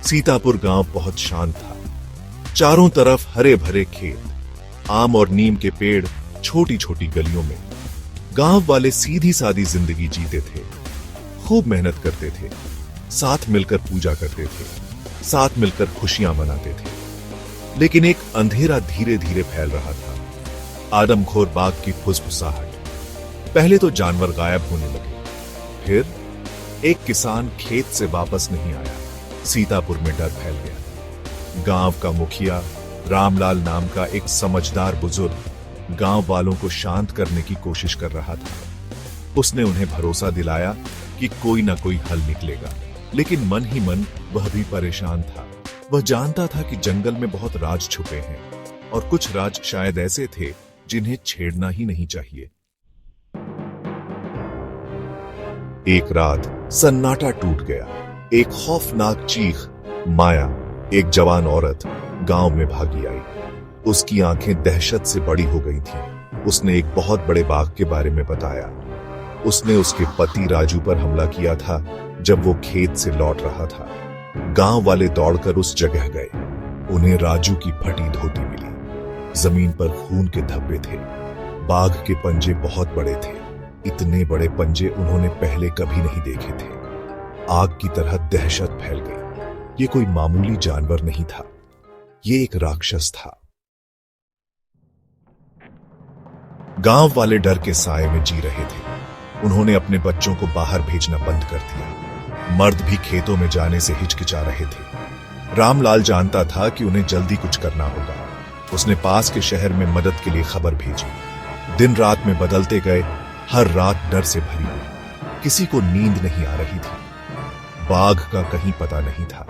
सीतापुर गांव बहुत शांत था। चारों तरफ हरे भरे खेत, आम और नीम के पेड़, छोटी छोटी गलियों में। गांव वाले सीधी सादी जिंदगी जीते थे, खूब मेहनत करते थे, साथ मिलकर पूजा करते थे, साथ मिलकर खुशियां मनाते थे। लेकिन एक अंधेरा धीरे धीरे फैल रहा था। आदमखोर बाघ की फुसफुसाहट। पहले तो जानवर गायब होने लगे, फिर एक किसान खेत से वापस नहीं आया। सीतापुर में डर फैल गया। गांव का मुखिया रामलाल नाम का एक समझदार बुजुर्ग गांव वालों को शांत करने की कोशिश कर रहा था। उसने उन्हें भरोसा दिलाया कि कोई ना कोई हल निकलेगा। लेकिन मन ही मन वह भी परेशान था। वह जानता था कि जंगल में बहुत राज छुपे हैं और कुछ राज शायद ऐसे थे जिन्हें छेड़ना ही नहीं चाहिए। एक रात सन्नाटा टूट गया। एक खौफनाक चीख, माया, एक जवान औरत गांव में भागी आई। उसकी आंखें दहशत से बड़ी हो गई थीं। उसने एक बहुत बड़े बाघ के बारे में बताया। उसने उसके पति राजू पर हमला किया था जब वो खेत से लौट रहा था। गांव वाले दौड़कर उस जगह गए। उन्हें राजू की फटी धोती मिली। जमीन पर खून के धब्बे थे। बाघ के पंजे बहुत बड़े थे। इतने बड़े पंजे उन्होंने पहले कभी नहीं देखे थे। आग की तरह दहशत फैल गई। ये कोई मामूली जानवर नहीं था, ये एक राक्षस था। गांव वाले डर के साए में जी रहे थे। उन्होंने अपने बच्चों को बाहर भेजना बंद कर दिया। मर्द भी खेतों में जाने से हिचकिचा रहे थे। रामलाल जानता था कि उन्हें जल्दी कुछ करना होगा। उसने पास के शहर में मदद के लिए खबर भेजी। दिन रात में बदलते गए। हर रात डर से भरी हुई। किसी को नींद नहीं आ रही थी। बाघ का कहीं पता नहीं था।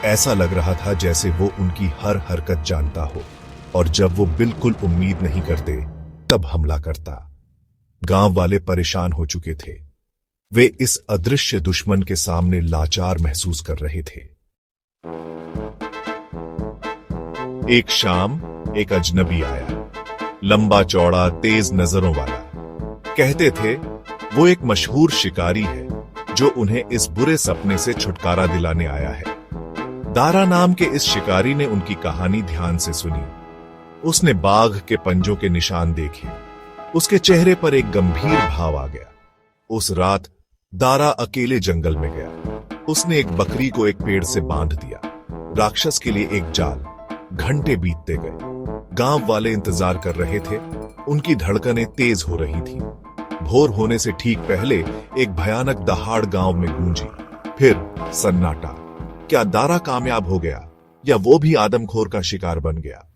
ऐसा लग रहा था जैसे वो उनकी हर हरकत जानता हो और जब वो बिल्कुल उम्मीद नहीं करते तब हमला करता। गांव वाले परेशान हो चुके थे। वे इस अदृश्य दुश्मन के सामने लाचार महसूस कर रहे थे। एक शाम एक अजनबी आया, लंबा चौड़ा, तेज नजरों वाला। कहते थे वो एक मशहूर शिकारी है जो उन्हें इस बुरे सपने से छुटकारा दिलाने आया है। दारा नाम के इस शिकारी ने उनकी कहानी ध्यान से सुनी। उसने बाघ के पंजों के निशान देखे। उसके चेहरे पर एक गंभीर भाव आ गया। उस रात दारा अकेले जंगल में गया। उसने एक बकरी को एक पेड़ से बांध दिया। राक्षस के लिए एक जाल। घंटे बीतते गए। गांव वाले इंतजार कर रहे थे। उनकी धड़कनें तेज हो रही थीं। भोर होने से ठीक पहले एक भयानक दहाड़ गांव में गूंजी। फिर सन्नाटा। क्या दारा कामयाब हो गया या वो भी आदमखोर का शिकार बन गया?